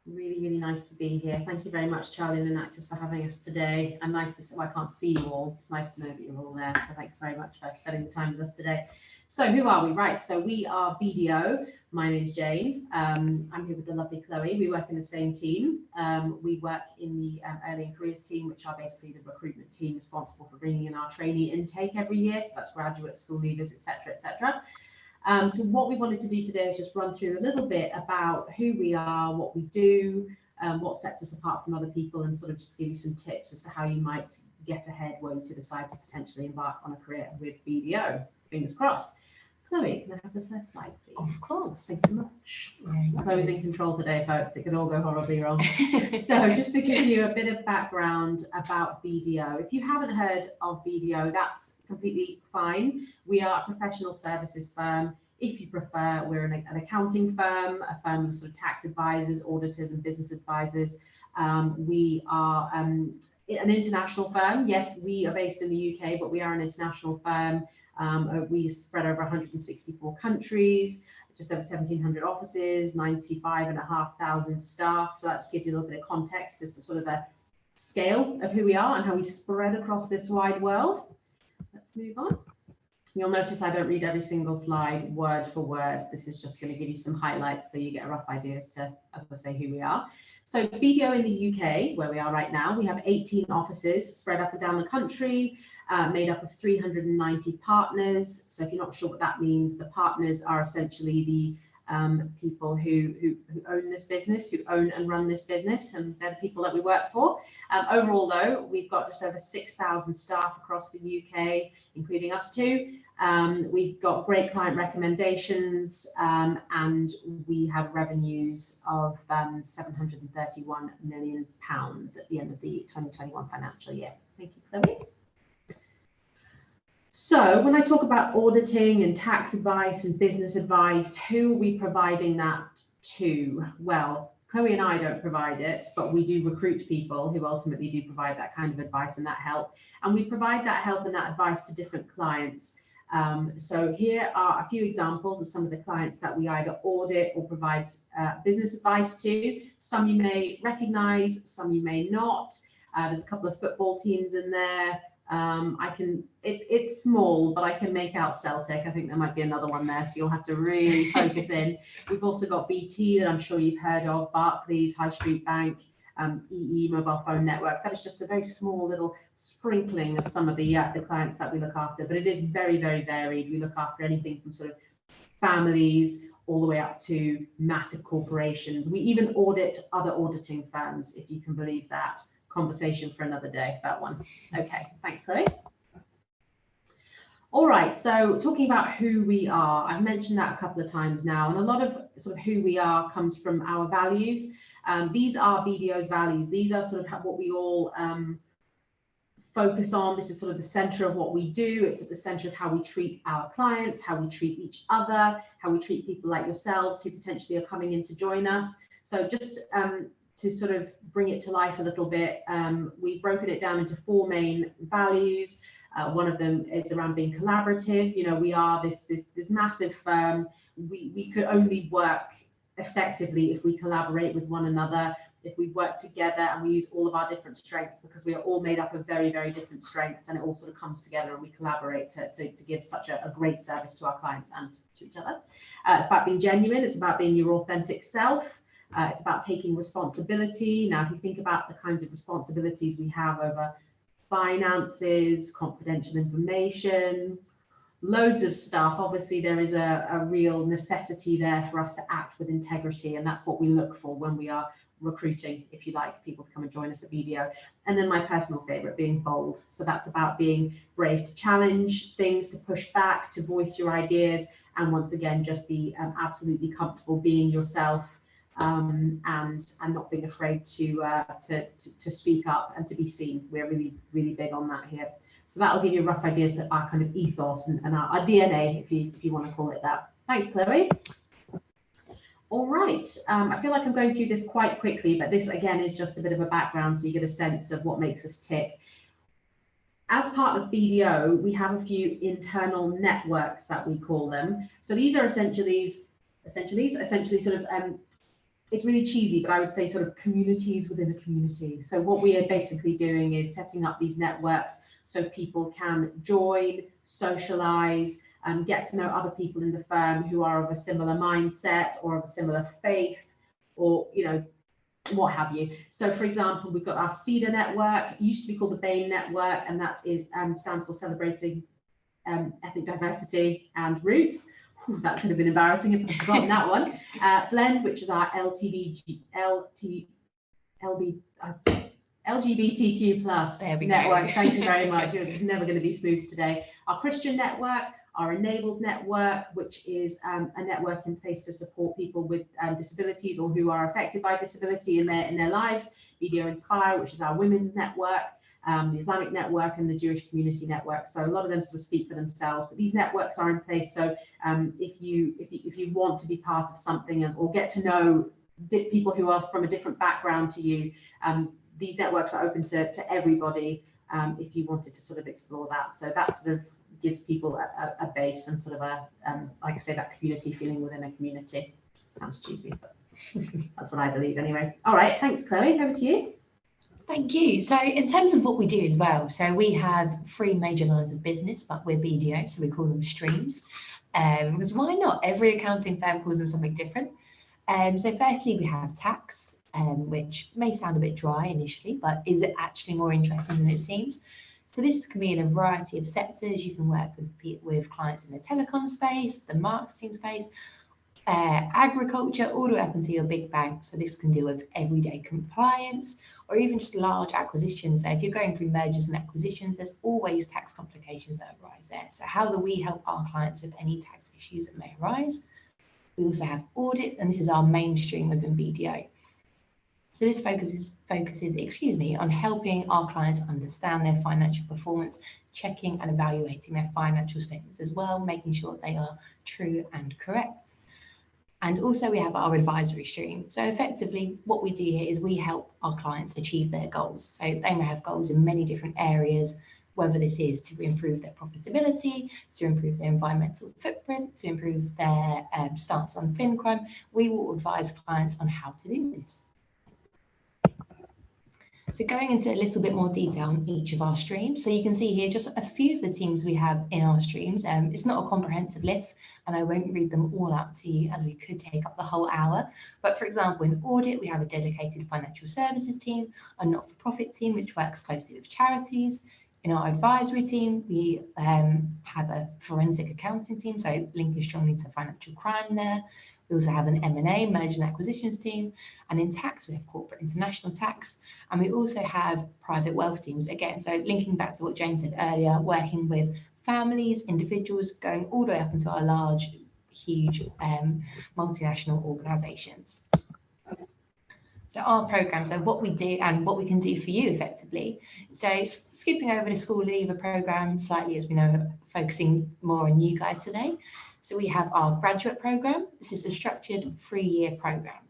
Really, really nice to be here. Thank you very much, Charlie and Enactus, for having us today. And nice to see, well, I can't see you all. It's nice to know that you're all there. So thanks very much for spending the time with us today. So who are we? Right, so we are BDO. My name's Jane. I'm here with the lovely Chloe. We work in the same team. We work in the early and careers team, which are basically the recruitment team responsible for bringing in our trainee intake every year. So that's graduate school leavers, etc., etc. So what we wanted to do today is just run through a little bit about who we are, what we do, what sets us apart from other people, and sort of just give you some tips as to how you might get ahead when you decide to potentially embark on a career with BDO. Fingers crossed. Chloe, can I have the first slide, please? Of course. Thanks so much. Chloe's in control today, folks. It could all go horribly wrong. So just to give you a bit of background about BDO, if you haven't heard of BDO, that's completely fine. We are a professional services firm. If you prefer, we're an accounting firm, a firm of sort of tax advisors, auditors, and business advisors. We are an international firm. Yes, we are based in the UK, but we are an international firm. We spread over 164 countries, just over 1,700 offices, 95,500 staff. So that just gives you a little bit of context as to sort of the scale of who we are and how we spread across this wide world. Let's move on. You'll notice I don't read every single slide word for word. This is just going to give you some highlights so you get a rough idea as to, as I say, who we are. So BDO in the UK, where we are right now, we have 18 offices spread up and down the country, made up of 390 partners. So if you're not sure what that means, the partners are essentially the people who own this business, who own and run this business, and they're the people that we work for. Overall, though, we've got just over 6,000 staff across the UK, including us two. We've got great client recommendations, and we have revenues of £731 million at the end of the 2021 financial year. Thank you, Chloe. So when I talk about auditing and tax advice and business advice, who are we providing that to? Well, Chloe and I don't provide it, but we do recruit people who ultimately do provide that kind of advice and that help. And we provide that help and that advice to different clients. So here are a few examples of some of the clients that we either audit or provide business advice to. Some you may recognize, some you may not. There's a couple of football teams in there. It's small, but I can make out Celtic. I think there might be another one there, so you'll have to really focus in. We've also got BT that I'm sure you've heard of, Barclays, High Street Bank, EE mobile phone network. That is just a very small little sprinkling of some of the clients that we look after, but it is very, very varied. We look after anything from sort of families all the way up to massive corporations. We even audit other auditing firms, if you can believe that. Conversation for another day, that one. Okay, thanks, Chloe. All right, so talking about who we are, I've mentioned that a couple of times now, and a lot of sort of who we are comes from our values. These are BDO's values. These are sort of what we all focus on. This is sort of the center of what we do. It's at the center of how we treat our clients, how we treat each other, how we treat people like yourselves who potentially are coming in to join us. So just to sort of bring it to life a little bit, we've broken it down into 4 main values. One of them is around being collaborative. You know, we are this massive firm. We could only work effectively if we collaborate with one another, if we work together and we use all of our different strengths, because we are all made up of very, very different strengths, and it all sort of comes together and we collaborate to give such a great service to our clients and to each other. It's about being genuine. It's about being your authentic self. It's about taking responsibility. Now, if you think about the kinds of responsibilities we have over finances, confidential information, loads of stuff, obviously there is a real necessity there for us to act with integrity, and that's what we look for when we are recruiting, if you like, people to come and join us at BDO. And then my personal favorite, being bold. So that's about being brave to challenge things, to push back, to voice your ideas, and once again, just be absolutely comfortable being yourself. And not being afraid to speak up and to be seen. We're really, really big on that here. So that'll give you a rough idea of our kind of ethos and our DNA, if you want to call it that. Thanks, Chloe. All right, I feel like I'm going through this quite quickly, but this again is just a bit of a background so you get a sense of what makes us tick. As part of BDO, we have a few internal networks that we call them. So these are essentially sort of it's really cheesy, but I would say sort of communities within a community. So what we are basically doing is setting up these networks so people can join, socialize, get to know other people in the firm who are of a similar mindset or of a similar faith, or, you know, what have you. So for example, we've got our CEDAR network. It used to be called the BAME network, and that is stands for Celebrating Ethnic Diversity and Roots. Ooh, that could have been embarrassing if I'd forgotten that one. Blend, which is our LGBTQ plus network. Thank you very much. It's never going to be smooth today. Our Christian network, our Enabled network, which is a network in place to support people with disabilities or who are affected by disability in their lives. BDO Inspire, which is our women's network, the Islamic network, and the Jewish community network. So a lot of them sort of speak for themselves, but these networks are in place. So if you want to be part of something or get to know people who are from a different background to you, these networks are open to everybody if you wanted to sort of explore that. So that sort of gives people a base and sort of a, like I say, that community feeling within a community. Sounds cheesy, but that's what I believe anyway. All right, thanks, Chloe. Over to you. Thank you. So in terms of what we do as well, so we have 3 major lines of business, but we're BDO, so we call them streams. Because why not? Every accounting firm calls them something different. So firstly, we have tax, which may sound a bit dry initially, but is it actually more interesting than it seems? So this can be in a variety of sectors. You can work with clients in the telecom space, the marketing space, agriculture, all the way up into your big banks. So this can deal with everyday compliance or even just large acquisitions. So if you're going through mergers and acquisitions, there's always tax complications that arise there. So how do we help our clients with any tax issues that may arise? We also have audit, and this is our mainstream within BDO. So this focuses, on helping our clients understand their financial performance, checking and evaluating their financial statements as well, making sure they are true and correct. And also we have our advisory stream. So effectively what we do here is we help our clients achieve their goals. So they may have goals in many different areas, whether this is to improve their profitability, to improve their environmental footprint, to improve their stance on fin crime. We will advise clients on how to do this. So going into a little bit more detail on each of our streams. So you can see here just a few of the teams we have in our streams. It's not a comprehensive list, and I won't read them all out to you as we could take up the whole hour. But for example, in audit, we have a dedicated financial services team, a not-for-profit team, which works closely with charities. In our advisory team, we have a forensic accounting team, so linking strongly to financial crime there. We also have an M&A, mergers and acquisitions team. And in tax, we have corporate international tax. And we also have private wealth teams. Again, so linking back to what Jane said earlier, working with families, individuals, going all the way up into our large, huge multinational organisations. So our programme, so what we do and what we can do for you effectively. So skipping over the school leaver programme slightly, as we know, focusing more on you guys today. So we have our graduate programme. This is a structured 3-year programme.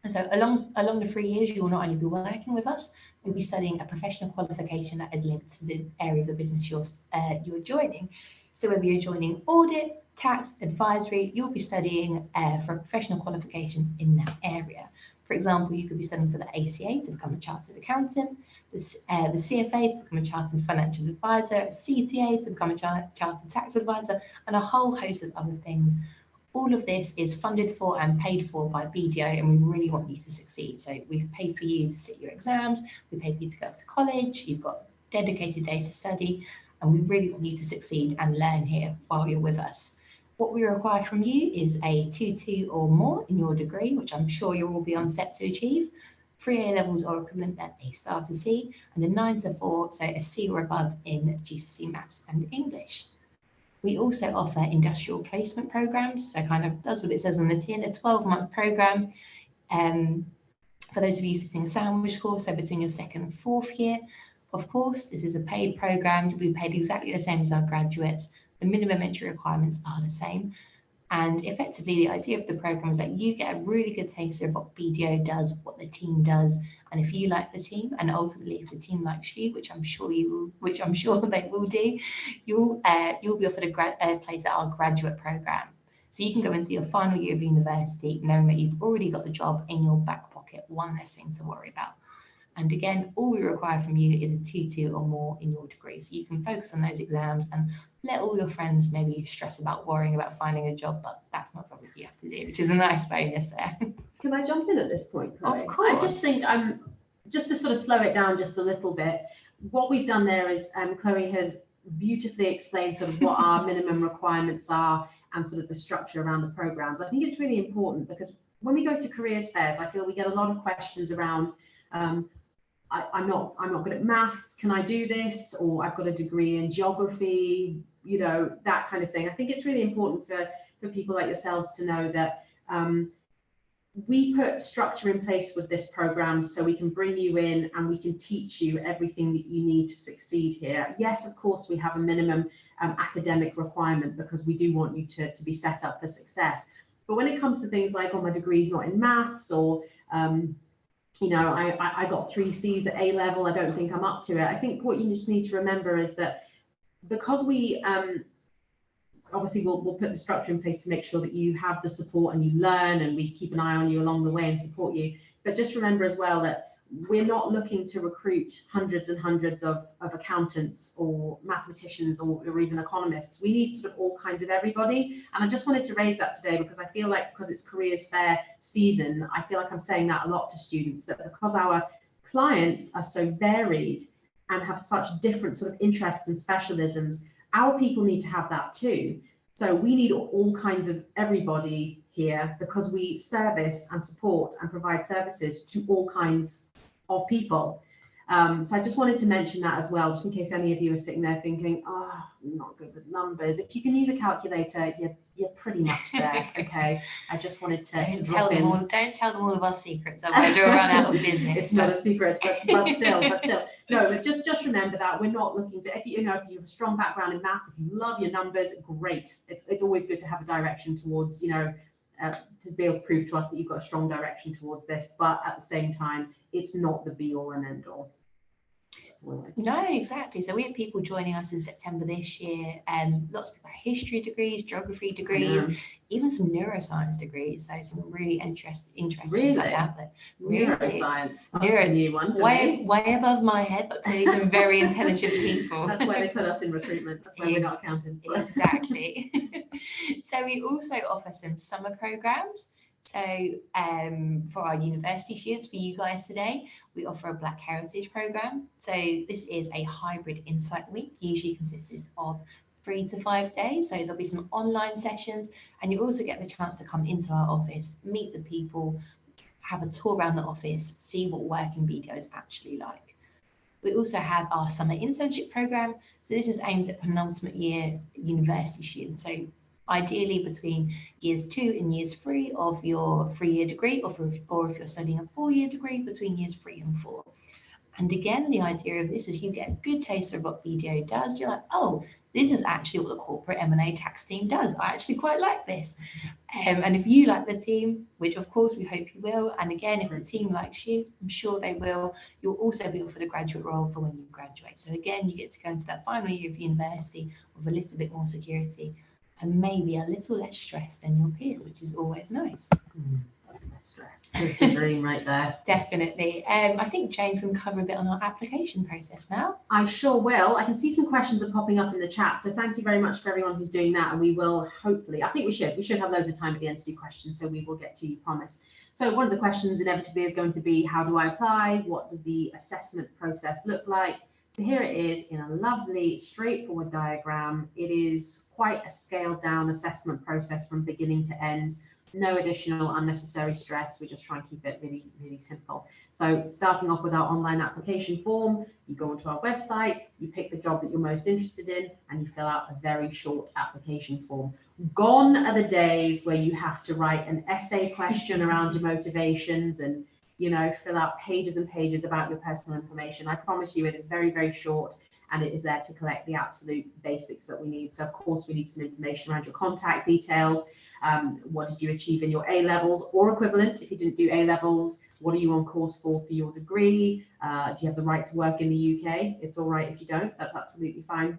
So along the 3 years, you will not only be working with us, you'll be studying a professional qualification that is linked to the area of the business you're joining. So whether you're joining audit, tax, advisory, you'll be studying for a professional qualification in that area. For example, you could be studying for the ACA to become a chartered accountant, the CFA to become a chartered financial advisor, a CTA to become a chartered tax advisor, and a whole host of other things. All of this is funded for and paid for by BDO, and we really want you to succeed. So we've paid for you to sit your exams, we paid for you to go to college, you've got dedicated days to study, and we really want you to succeed and learn here while you're with us. What we require from you is a 2-2 or more in your degree, which I'm sure you'll all be on set to achieve. 3 A levels or equivalent at A star to C, and a 9 to 4, so a C or above in GCSE Maths and English. We also offer industrial placement programs, so kind of does what it says on the tin, a 12-month program. For those of you sitting a sandwich course, so between your 2nd and 4th year. Of course, this is a paid program. You'll be paid exactly the same as our graduates. The minimum entry requirements are the same. And effectively, the idea of the program is that you get a really good taste of what BDO does, what the team does, and if you like the team, and ultimately if the team likes you, which I'm sure they will do, you'll be offered a place at our graduate program. So you can go into your final year of university knowing that you've already got the job in your back pocket, one less thing to worry about. And again, all we require from you is a 2-2 or more in your degree. So you can focus on those exams and let all your friends maybe stress about worrying about finding a job, but that's not something you have to do, which is a nice bonus there. Can I jump in at this point, Chloe? Of course. I just think just to sort of slow it down just a little bit, what we've done there is Chloe has beautifully explained sort of what our minimum requirements are and sort of the structure around the programs. I think it's really important because when we go to careers fairs, I feel we get a lot of questions around I'm not good at maths, can I do this? Or I've got a degree in geography, you know, that kind of thing. I think it's really important for people like yourselves to know that we put structure in place with this program so we can bring you in and we can teach you everything that you need to succeed here. Yes, of course, we have a minimum academic requirement because we do want you to be set up for success. But when it comes to things like, oh, my degree's not in maths, or you know, I got 3 C's at A level, I don't think I'm up to it. I think what you just need to remember is that because we obviously we'll put the structure in place to make sure that you have the support and you learn, and we keep an eye on you along the way and support you. But just remember as well that we're not looking to recruit hundreds and hundreds of accountants or mathematicians or even economists. We need sort of all kinds of everybody. And I just wanted to raise that today because I feel like because it's careers fair season, I feel like I'm saying that a lot to students, that because our clients are so varied and have such different sort of interests and specialisms, our people need to have that too. So we need all kinds of everybody here because we service and support and provide services to all kinds of people. So I just wanted to mention that as well, just in case any of you are sitting there thinking, oh, I'm not good with numbers. If you can use a calculator, you're pretty much there. Okay. I just wanted to don't tell them all of our secrets, otherwise we'll run out of business. It's not a secret, but still. No, but just remember that we're not looking to, if you have a strong background in maths, if you love your numbers, great. It's always good to have a direction towards, you know, to be able to prove to us that you've got a strong direction towards this, but at the same time, it's not the be all and end all. No, exactly. So we had people joining us in September this year, lots of people have history degrees, geography degrees, even some neuroscience degrees. So some really interesting like that. But neuroscience, that's a new one. Way above my head, but clearly some very intelligent people. That's why they put us in recruitment. That's why we're not accountants. Exactly. So we also offer some summer programs. So for our university students, for you guys today, we offer a Black Heritage program. So this is a hybrid insight week, usually consisted of 3 to 5 days. So there'll be some online sessions, and you also get the chance to come into our office, meet the people, have a tour around the office, see what working BDO is actually like. We also have our summer internship program. So this is aimed at penultimate year university students. So ideally between years 2 and years 3 of your 3-year degree, or if you're studying a 4-year degree, between years 3 and 4. And again, the idea of this is you get a good taste of what BDO does. You're like, oh, this is actually what the corporate M&A tax team does. I actually quite like this. And if you like the team, which of course we hope you will, and again, if the team likes you, I'm sure they will, you'll also be offered a graduate role for when you graduate. So again, you get to go into that final year of university with a little bit more security and maybe a little less stress than your peers, which is always nice. Less stress. That's the dream right there. Definitely. I think Jane's going to cover a bit on our application process now. I sure will. I can see some questions are popping up in the chat, so thank you very much for everyone who's doing that, and we will hopefully, I think we should have loads of time at the end to do questions, so we will get to you, promise. So one of the questions inevitably is going to be, how do I apply? What does the assessment process look like? So here it is in a lovely, straightforward diagram. It is quite a scaled down assessment process from beginning to end. No additional unnecessary stress. We just try and keep it really, really simple. So starting off with our online application form, you go onto our website, you pick the job that you're most interested in, and you fill out a very short application form. Gone are the days where you have to write an essay question around your motivations and, you know, fill out pages and pages about your personal information. I promise you it is very, very short, and it is there to collect the absolute basics that we need. So of course we need some information around your contact details. What did you achieve in your A-levels or equivalent? If you didn't do A-levels, what are you on course for your degree? Do you have the right to work in the UK? It's all right if you don't, that's absolutely fine.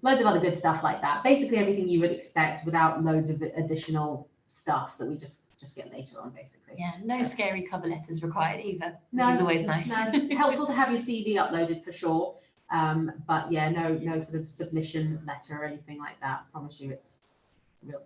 loads of other good stuff like that. Basically everything you would expect without loads of additional stuff that we just get later on, basically. Yeah, no scary cover letters required either, which No, is always nice. No. Helpful to have your CV uploaded for sure. But yeah, no sort of submission letter or anything like that. I promise you it's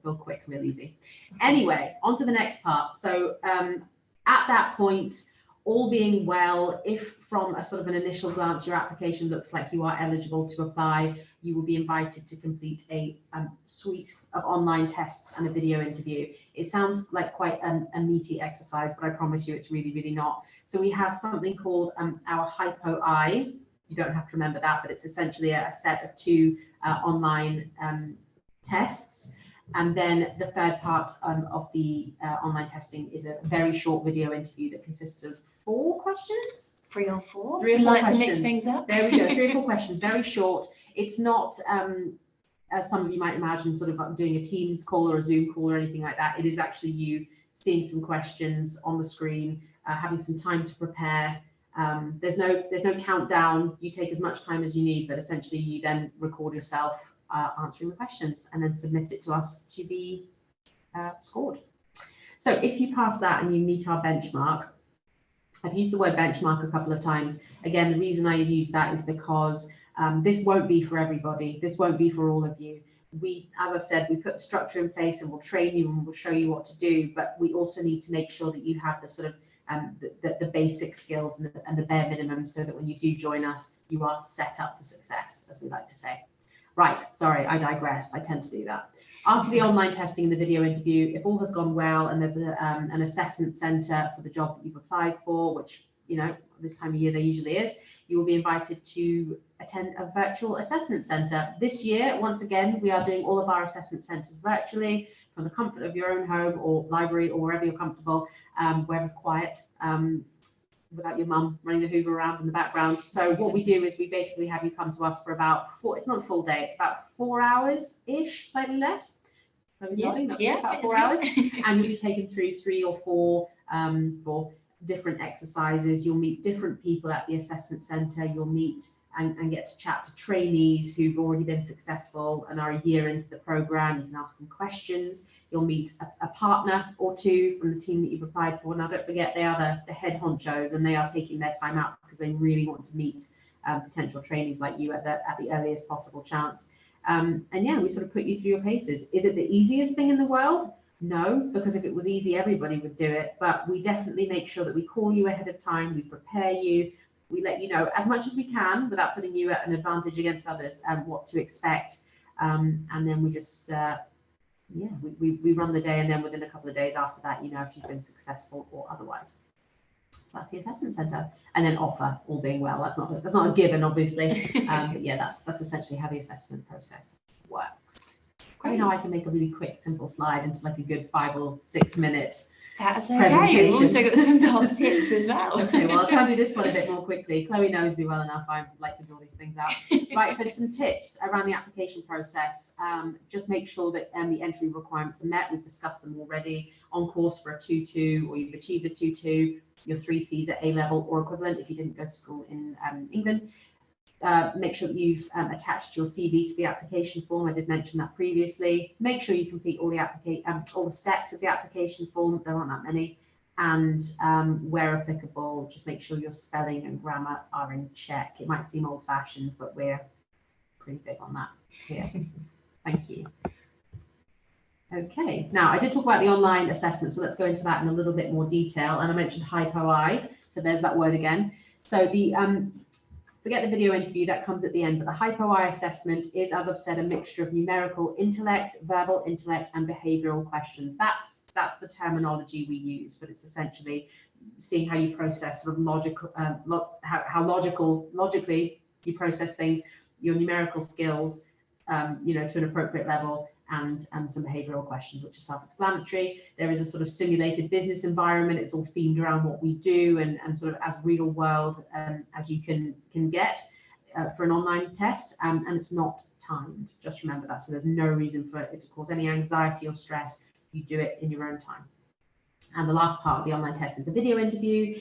real quick, real easy. Anyway, on to the next part. So at that point, all being well, if from a sort of an initial glance your application looks like you are eligible to apply, you will be invited to complete a suite of online tests and a video interview. It sounds like quite a meaty exercise, but I promise you it's really, really not. So we have something called our Hypo-I. You don't have to remember that, but it's essentially a set of 2 online tests. And then the third part of the online testing is a very short video interview that consists of 4 questions. 3 or 4. 3 or 4 like questions. to mix things up. There we go. 3 or 4 questions. Very short. It's not, as some of you might imagine, sort of doing a Teams call or a Zoom call or anything like that. It is actually you seeing some questions on the screen, having some time to prepare. There's no countdown. You take as much time as you need, but essentially you then record yourself answering the questions and then submit it to us to be scored. So if you pass that and you meet our benchmark, I've used the word benchmark a couple of times. Again, the reason I use that is because this won't be for everybody. This won't be for all of you. We, as I've said, we put structure in place and we'll train you and we'll show you what to do, but we also need to make sure that you have the sort of the basic skills and the bare minimum so that when you do join us, you are set up for success, as we like to say. Right, sorry, I digress. I tend to do that. After the online testing and the video interview, if all has gone well and there's an assessment centre for the job that you've applied for, which, you know, this time of year there usually is, you will be invited to attend a virtual assessment centre. This year, once again, we are doing all of our assessment centres virtually from the comfort of your own home or library or wherever you're comfortable, wherever's quiet, without your mum running the Hoover around in the background. So what we do is we basically have you come to us for about 4, it's not a full day, it's about 4 hours-ish, slightly less. About 4 hours. And you'll be taken through 3 or 4 for different exercises. You'll meet different people at the assessment centre. You'll meet and get to chat to trainees who've already been successful and are a year into the programme. You can ask them questions. You'll meet a partner or 2 from the team that you've applied for. Now, don't forget, they are the head honchos and they are taking their time out because they really want to meet potential trainees like you at the earliest possible chance. And yeah, we sort of put you through your paces. Is it the easiest thing in the world? No, because if it was easy, everybody would do it. But we definitely make sure that we call you ahead of time, we prepare you, we let you know as much as we can without putting you at an advantage against others what to expect. And then we just, yeah, we run the day, and then within a couple of days after that, you know if you've been successful or otherwise. So that's the assessment centre, and then offer, all being well. That's not a given, obviously, but yeah, that's essentially how the assessment process works. Great. How I can make a really quick, simple slide into like a good 5 or 6 minutes. That's okay. We've also got some top tips as well. Okay, well, I'll try to do this one a bit more quickly. Chloe knows me well enough. I like to draw these things out. Right, so some tips around the application process. Just make sure that the entry requirements are met. We've discussed them already. On course for a 2-2, or you've achieved a 2-2, your 3 Cs at A level or equivalent if you didn't go to school in England. Make sure that you've attached your CV to the application form. I did mention that previously. Make sure you complete all the steps of the application form. There aren't that many. And where applicable, just make sure your spelling and grammar are in check. It might seem old-fashioned, but we're pretty big on that here. Thank you. Okay, now I did talk about the online assessment, so let's go into that in a little bit more detail. And I mentioned Hypo-I, so there's that word again. So the forget the video interview, that comes at the end, but the Hypo-I assessment is, as I've said, a mixture of numerical intellect, verbal intellect, and behavioural questions. That's the terminology we use, but it's essentially seeing how you process sort of logical, logically you process things, your numerical skills, you know, to an appropriate level, and some behavioural questions, which are self-explanatory. There is a sort of simulated business environment. It's all themed around what we do and sort of as real world as you can get for an online test, and it's not timed. Just remember that. So there's no reason for it to cause any anxiety or stress. You do it in your own time. And the last part of the online test is the video interview.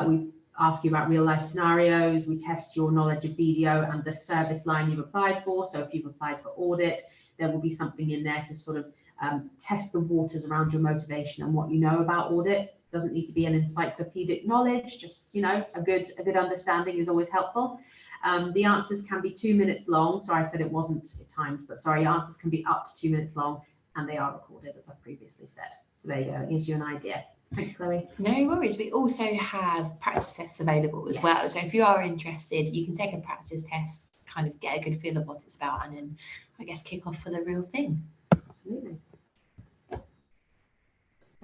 We ask you about real life scenarios. We test your knowledge of BDO and the service line you've applied for. So if you've applied for audit, there will be something in there to sort of test the waters around your motivation and what you know about audit. Doesn't need to be an encyclopedic knowledge, just, you know, a good understanding is always helpful. The answers can be 2 minutes long. So I said it wasn't timed, but sorry, answers can be up to 2 minutes long, and they are recorded, as I previously said. So there you go, it gives you an idea. Thanks, Chloe. No worries. We also have practice tests available as well. So if you are interested, you can take a practice test, kind of get a good feel of what it's about, and then I guess kick off for the real thing. Absolutely.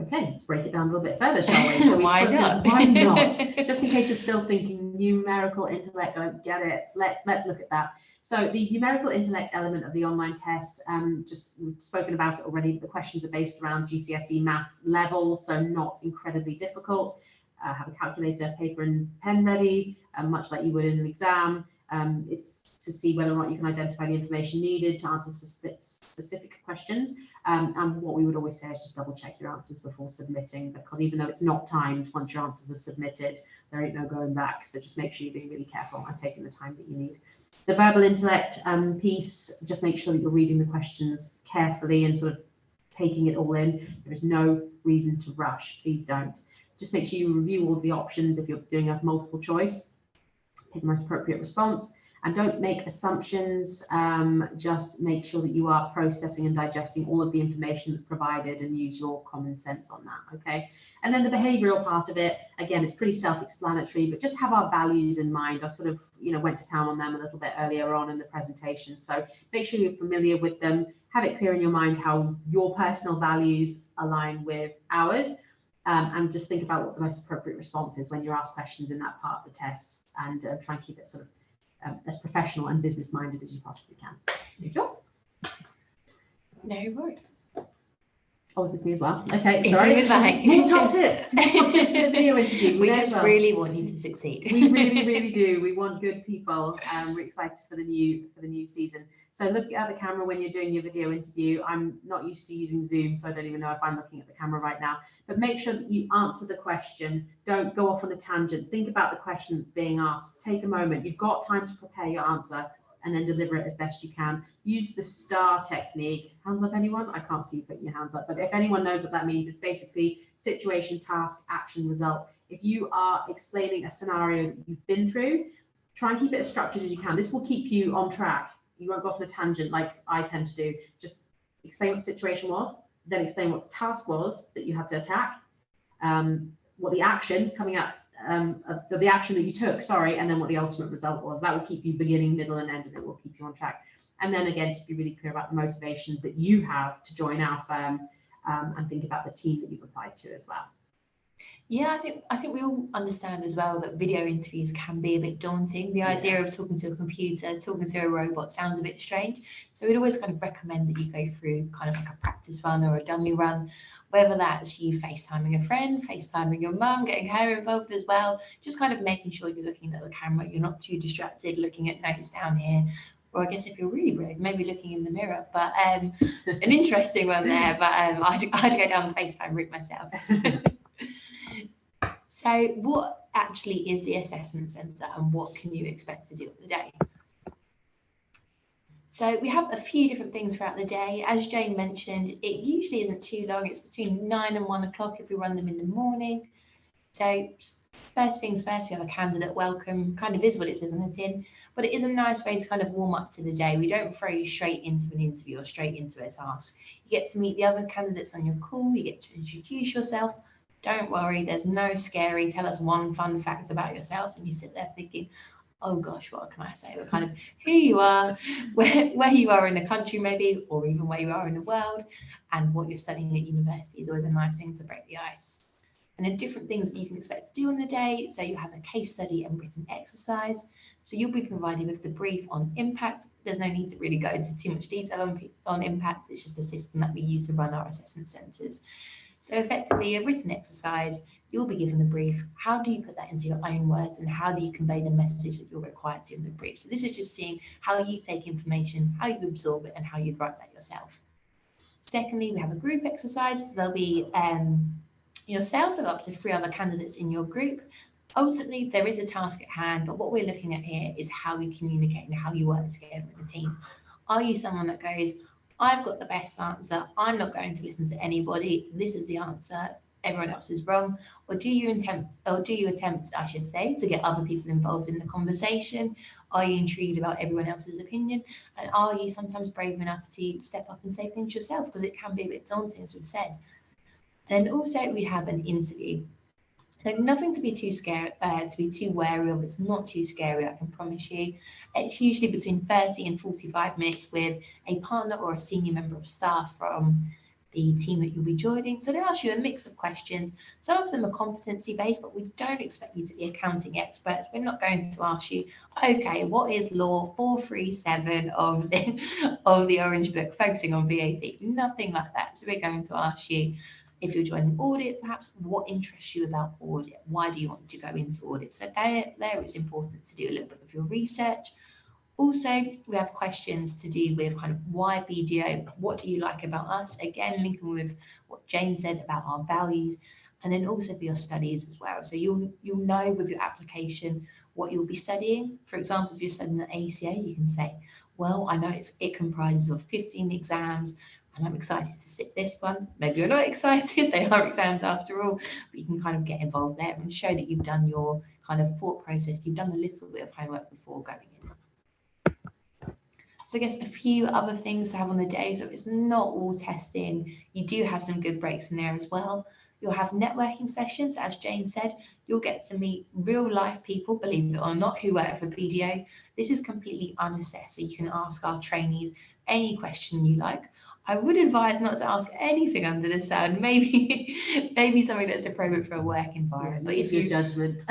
Okay, let's break it down a little bit further, shall we? So Why not? Why not? Just in case you're still thinking numerical intellect, I don't get it. Let's look at that. So the numerical intellect element of the online test, just we've spoken about it already. The questions are based around GCSE maths level, so not incredibly difficult. Have a calculator, paper and pen ready, much like you would in an exam. It's to see whether or not you can identify the information needed to answer specific questions. And what we would always say is just double check your answers before submitting, because even though it's not timed, once your answers are submitted, there ain't no going back. So just make sure you're being really careful and taking the time that you need. The verbal intellect piece, just make sure that you're reading the questions carefully and sort of taking it all in. There is no reason to rush. Please don't. Just make sure you review all the options. If you're doing a multiple choice, pick the most appropriate response. And don't make assumptions, just make sure that you are processing and digesting all of the information that's provided and use your common sense on that, okay? And then the behavioural part of it, again, it's pretty self-explanatory, but just have our values in mind. I sort of, you know, went to town on them a little bit earlier on in the presentation. So make sure you're familiar with them, have it clear in your mind how your personal values align with ours, and just think about what the most appropriate response is when you're asked questions in that part of the test, and try and keep it sort of as professional and business minded as you possibly can. There you go. No worries. Oh, is this me as well? Okay, sorry. If you would like. More top tips. More top tips for the video interview. We just really want you to succeed. We really, really do. We want good people. We're excited for the new season. So look at the camera when you're doing your video interview. I'm not used to using Zoom, so I don't even know if I'm looking at the camera right now. But make sure that you answer the question. Don't go off on a tangent. Think about the question that's being asked. Take a moment. You've got time to prepare your answer and then deliver it as best you can. Use the STAR technique. Hands up, anyone? I can't see you putting your hands up, but if anyone knows what that means, it's basically situation, task, action, result. If you are explaining a scenario that you've been through, try and keep it as structured as you can. This will keep you on track. You won't go off on a tangent like I tend to do. Just explain what the situation was, then explain what the task was that you had to attack, what the action coming out, the action that you took, sorry, and then what the ultimate result was. That will keep you beginning, middle, and end, and it will keep you on track. And then again, just be really clear about the motivations that you have to join our firm, and think about the team that you've applied to as well. Yeah, I think we all understand as well that video interviews can be a bit daunting. The idea of talking to a computer, talking to a robot sounds a bit strange. So we'd always kind of recommend that you go through kind of like a practice run or a dummy run, whether that's you FaceTiming a friend, FaceTiming your mum, getting her involved as well, just kind of making sure you're looking at the camera, you're not too distracted, looking at notes down here. Or I guess if you're really brave, maybe looking in the mirror. But an interesting one there, but I'd go down the FaceTime route myself. So what actually is the assessment centre and what can you expect to do on the day? So we have a few different things throughout the day. As Jane mentioned, it usually isn't too long. It's between 9 and 1 o'clock if we run them in the morning. So first things first, we have a candidate welcome, kind of is what it says on the tin, but it is a nice way to kind of warm up to the day. We don't throw you straight into an interview or straight into a task. You get to meet the other candidates on your call, you get to introduce yourself. Don't worry, there's no scary, tell us one fun fact about yourself, and you sit there thinking, oh gosh, what can I say? But kind of who you are, where you are in the country maybe, or even where you are in the world, and what you're studying at university is always a nice thing to break the ice. And then different things that you can expect to do on the day. So you have a case study and written exercise. So you'll be provided with the brief on impact. There's no need to really go into too much detail on impact. It's just a system that we use to run our assessment centres. So effectively, a written exercise, you'll be given the brief. How do you put that into your own words, and how do you convey the message that you're required to in the brief? So this is just seeing how you take information, how you absorb it, and how you write that yourself. Secondly, we have a group exercise. So there'll be yourself with up to 3 other candidates in your group. Ultimately, there is a task at hand, but what we're looking at here is how you communicate and how you work together in a team. Are you someone that goes, I've got the best answer, I'm not going to listen to anybody, this is the answer, everyone else is wrong? Or do you attempt, I should say, to get other people involved in the conversation? Are you intrigued about everyone else's opinion? And are you sometimes brave enough to step up and say things yourself? Because it can be a bit daunting, as we've said. And then also we have an interview. So nothing to be too scared, to be too wary of. It's not too scary, I can promise you. It's usually between 30 and 45 minutes with a partner or a senior member of staff from the team that you'll be joining. So they ask you a mix of questions. Some of them are competency based, but we don't expect you to be accounting experts. We're not going to ask you, okay, what is law 437 of the Orange Book focusing on VAT? Nothing like that. So we're going to ask you, if you're joining audit, perhaps what interests you about audit? Why do you want to go into audit? So there it's important to do a little bit of your research. Also, we have questions to do with kind of why BDO, what do you like about us? Again, linking with what Jane said about our values, and then also for your studies as well. So you'll know with your application what you'll be studying. For example, if you're studying the ACA, you can say, well, I know it comprises of 15 exams, and I'm excited to sit this one. Maybe you're not excited, they are exams after all, but you can kind of get involved there and show that you've done your kind of thought process, you've done a little bit of homework before going in. So I guess a few other things to have on the day. So it's not all testing. You do have some good breaks in there as well. You'll have networking sessions, as Jane said. You'll get to meet real life people, believe it or not, who work for BDO. This is completely unassessed, so you can ask our trainees any question you like. I would advise not to ask anything under the sun. Maybe something that's appropriate for a work environment. But it's your judgment.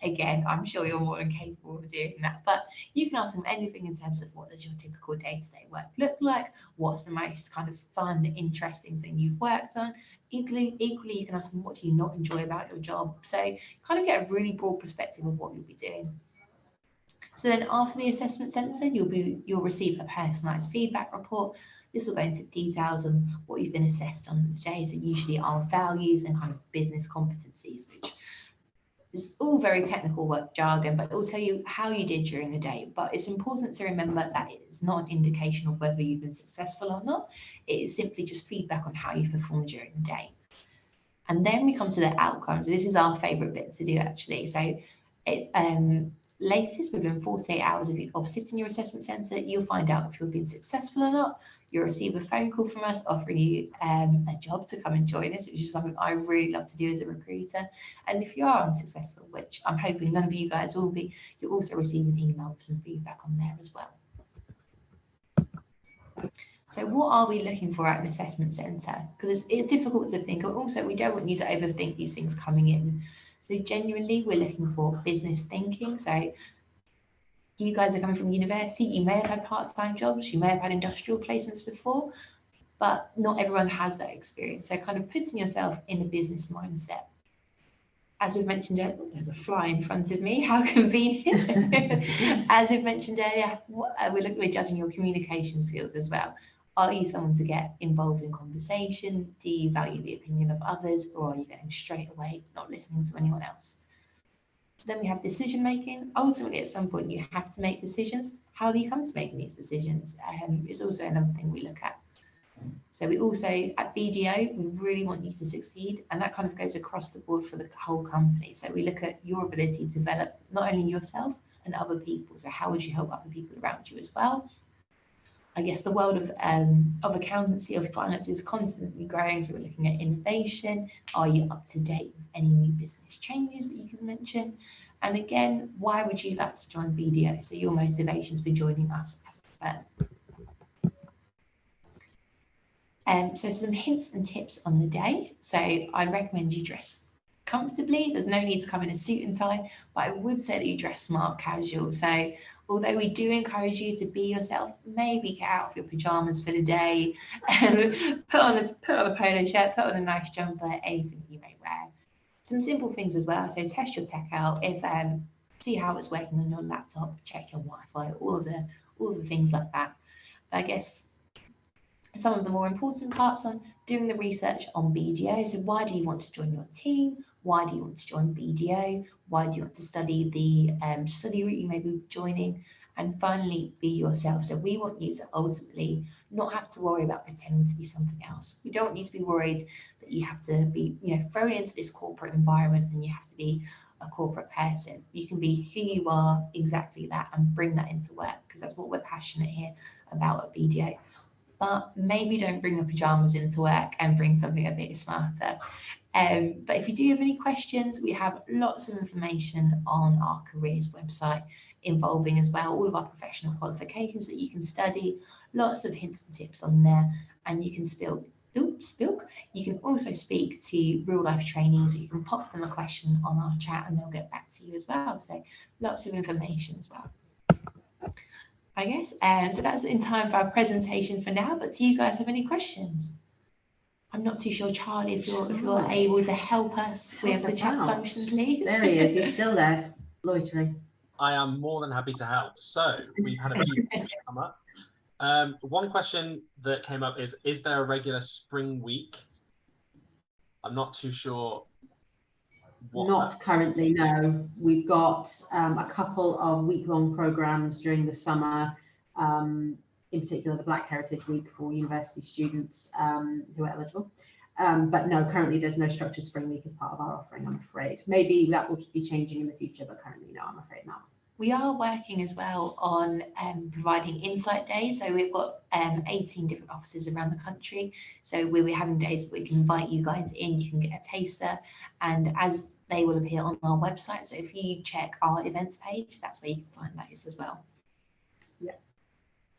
Again, I'm sure you're more than capable of doing that. But you can ask them anything in terms of what does your typical day-to-day work look like? What's the most kind of fun, interesting thing you've worked on? Equally, you can ask them what do you not enjoy about your job? So kind of get a really broad perspective of what you'll be doing. So then after the assessment centre, you'll receive a personalised feedback report. This will go into details on what you've been assessed on today. So usually our values and kind of business competencies, which is all very technical work jargon, but it will tell you how you did during the day. But it's important to remember that it's not an indication of whether you've been successful or not. It is simply just feedback on how you performed during the day. And then we come to the outcomes. This is our favourite bit to do actually. So latest within 48 hours of sitting your assessment centre, you'll find out if you've been successful or not. You'll receive a phone call from us offering you a job to come and join us, which is something I really love to do as a recruiter. And if you are unsuccessful, which I'm hoping none of you guys will be, you'll also receive an email with some feedback on there as well. So what are we looking for at an assessment centre? Because it's difficult to think, and also we don't want you to overthink these things coming in. So genuinely, we're looking for business thinking. So you guys are coming from university, you may have had part-time jobs, you may have had industrial placements before, but not everyone has that experience. So kind of putting yourself in a business mindset. As we've mentioned earlier, there's a fly in front of me, how convenient. As we've mentioned earlier, we're judging your communication skills as well. Are you someone to get involved in conversation? Do you value the opinion of others, or are you going straight away, not listening to anyone else? So then we have decision making. Ultimately, at some point, you have to make decisions. How do you come to making these decisions? Is also another thing we look at. So we also, at BDO, we really want you to succeed, and that kind of goes across the board for the whole company. So we look at your ability to develop not only yourself and other people. So how would you help other people around you as well? I guess the world of accountancy, of finance is constantly growing. So we're looking at innovation. Are you up to date with any new business changes that you can mention? And again, why would you like to join BDO? So your motivations for joining us as a firm. So some hints and tips on the day. So I recommend you dress comfortably. There's no need to come in a suit and tie, but I would say that you dress smart casual. So although we do encourage you to be yourself, maybe get out of your pajamas for the day, put on a polo shirt, put on a nice jumper, anything you may wear. Some simple things as well. So test your tech out. If see how it's working on your laptop, check your Wi-Fi, all of the things like that. And I guess some of the more important parts on doing the research on BDO. So why do you want to join your team? Why do you want to join BDO? Why do you want to study the study route you may be joining? And finally, be yourself. So we want you to ultimately not have to worry about pretending to be something else. We don't want you to be worried that you have to be, thrown into this corporate environment and you have to be a corporate person. You can be who you are, exactly that, and bring that into work, because that's what we're passionate here about at BDO. But maybe don't bring your pajamas into work and bring something a bit smarter. But if you do have any questions, we have lots of information on our careers website, involving as well all of our professional qualifications that you can study, lots of hints and tips on there, and you can you can also speak to real life trainees. You can pop them a question on our chat and they'll get back to you as well. So lots of information as well, I guess. So that's in time for our presentation for now, but do you guys have any questions? I'm not too sure, Charlie, if you're able to help us with the chat function, please. There he is, he's still there, loitering. I am more than happy to help. So we've had a few come up. One question that came up is there a regular spring week? I'm not too sure. Not currently, no. We've got a couple of week-long programs during the summer, in particular the Black Heritage Week for university students who are eligible. But no, currently there's no structured spring week as part of our offering, I'm afraid. Maybe that will be changing in the future, but currently no, I'm afraid not. We are working as well on providing insight days. So we've got 18 different offices around the country. So we'll be having days where we can invite you guys in, you can get a taster, and as they will appear on our website. So if you check our events page, that's where you can find those as well. Yeah.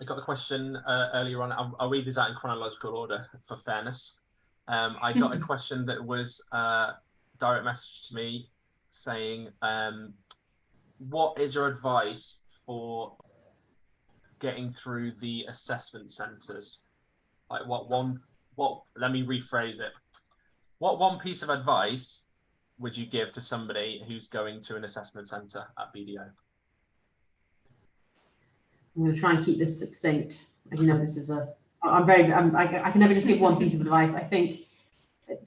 I got the question earlier on. I'll read these out in chronological order for fairness. I got a question that was direct message to me saying, what is your advice for getting through the assessment centres? Like let me rephrase it. What one piece of advice would you give to somebody who's going to an assessment centre at BDO? I'm going to try and keep this succinct. As you know, this is I can never just give one piece of advice. I think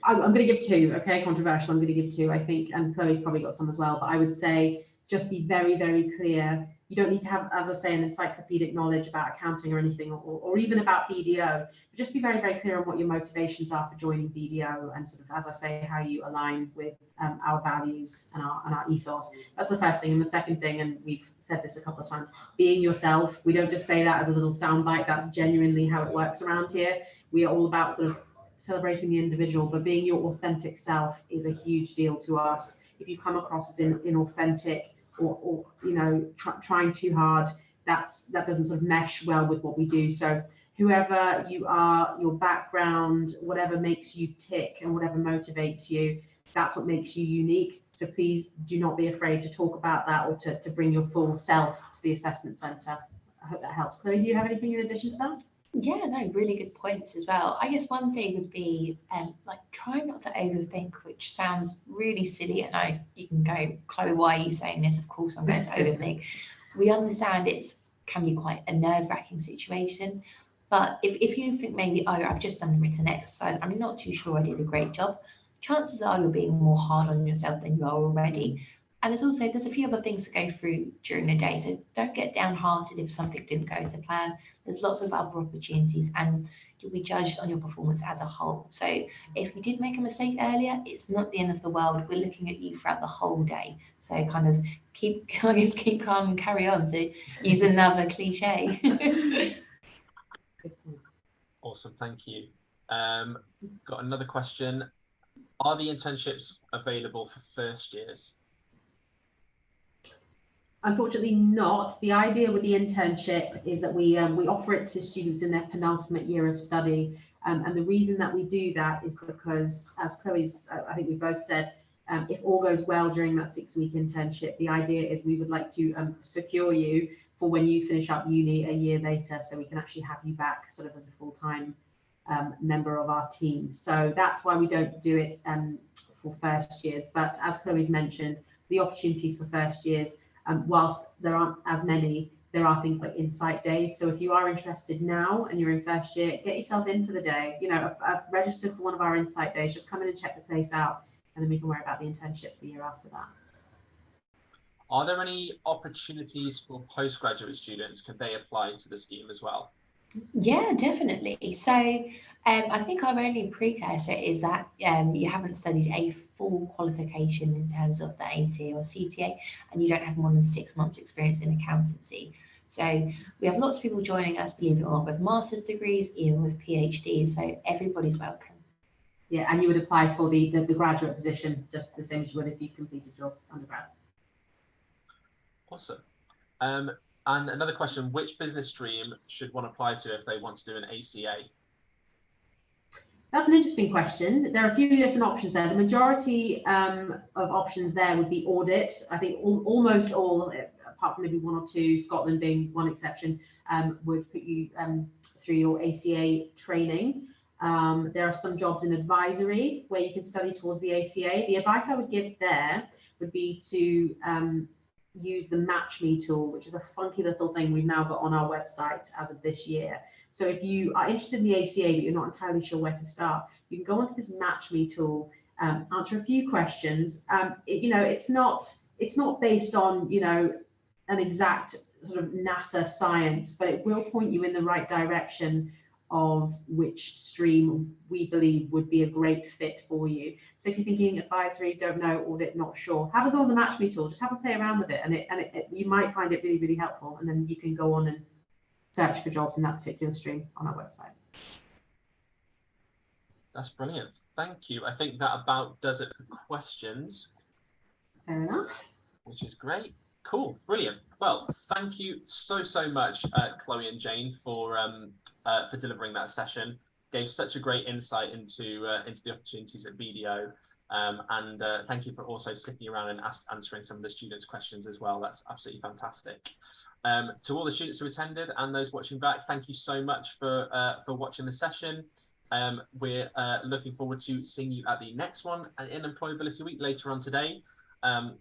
I'm going to give two, okay, controversial. I'm going to give two, I think, and Chloe's probably got some as well, but I would say just be very, very clear. You don't need to have, as I say, an encyclopedic knowledge about accounting or anything, or even about BDO. But just be very, very clear on what your motivations are for joining BDO, and sort of, as I say, how you align with our values and our ethos. That's the first thing. And the second thing, and we've said this a couple of times, being yourself. We don't just say that as a little soundbite. That's genuinely how it works around here. We are all about sort of celebrating the individual, but being your authentic self is a huge deal to us. If you come across as inauthentic, or trying too hard, that doesn't sort of mesh well with what we do. So whoever you are, your background, whatever makes you tick and whatever motivates you, that's what makes you unique. So please do not be afraid to talk about that, or to bring your full self to the assessment centre. I hope that helps. Chloe, do you have anything in addition to that? Yeah, no, really good points as well. I guess one thing would be try not to overthink, which sounds really silly. And you can go, Chloe, why are you saying this? Of course I'm going to overthink. We understand it can be quite a nerve-wracking situation, but if you think maybe, oh, I've just done the written exercise, I'm not too sure I did a great job, chances are you're being more hard on yourself than you are already. And there's a few other things to go through during the day. So don't get downhearted if something didn't go to plan. There's lots of other opportunities, and you'll be judged on your performance as a whole. So if you did make a mistake earlier, it's not the end of the world. We're looking at you throughout the whole day. So kind of keep calm and carry on, to use another cliche. Awesome, thank you. Got another question. Are the internships available for first years? Unfortunately not. The idea with the internship is that we offer it to students in their penultimate year of study. And the reason that we do that is because, as Chloe's, I think we both said, if all goes well during that 6-week internship, the idea is we would like to secure you for when you finish up uni a year later, so we can actually have you back sort of as a full-time member of our team. So that's why we don't do it for first years. But as Chloe's mentioned, the opportunities for first years, whilst there aren't as many, there are things like insight days. So if you are interested now and you're in first year, get yourself in for the day. Register for one of our insight days. Just come in and check the place out. and then we can worry about the internships the year after that. Are there any opportunities for postgraduate students? Could they apply to the scheme as well? Yeah, definitely. So I think our only precursor is that you haven't studied a full qualification in terms of the ACA or CTA, and you don't have more than 6 months experience in accountancy. So we have lots of people joining us, believe it or not, with master's degrees, even with PhDs. So everybody's welcome. Yeah, and you would apply for the graduate position just the same as you would if you completed your undergrad. Awesome. And another question, which business stream should one apply to if they want to do an ACA? That's an interesting question. There are a few different options there. The majority of options there would be audit. I think almost all, apart from maybe 1 or 2, Scotland being one exception, would put you through your ACA training. There are some jobs in advisory where you can study towards the ACA. The advice I would give there would be to use the Match Me tool, which is a funky little thing we've now got on our website as of this year. So if you are interested in the ACA, but you're not entirely sure where to start, you can go onto this Match Me tool, answer a few questions. It's not based on, an exact sort of NASA science, but it will point you in the right direction of which stream we believe would be a great fit for you. So if you're thinking advisory, don't know, audit, not sure, have a go on the Match Me tool, just have a play around with it, and you might find it really, really helpful, and then you can go on and search for jobs in that particular stream on our website. That's brilliant. Thank you. I think that about does it for questions. Fair enough. Which is great. Cool. Brilliant. Well, thank you so much, Chloe and Jane, for delivering that session. Gave such a great insight into the opportunities at BDO. And thank you for also sticking around and answering some of the students' questions as well. That's absolutely fantastic. To all the students who attended and those watching back, thank you so much for watching the session. We're looking forward to seeing you at the next one in Employability Week later on today.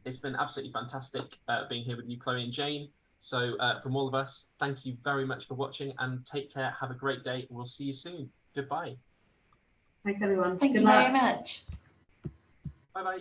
It's been absolutely fantastic being here with you, Chloe and Jane. So from all of us, thank you very much for watching, and take care. Have a great day. We'll see you soon. Goodbye. Thanks, everyone. Thank you very much. Bye-bye.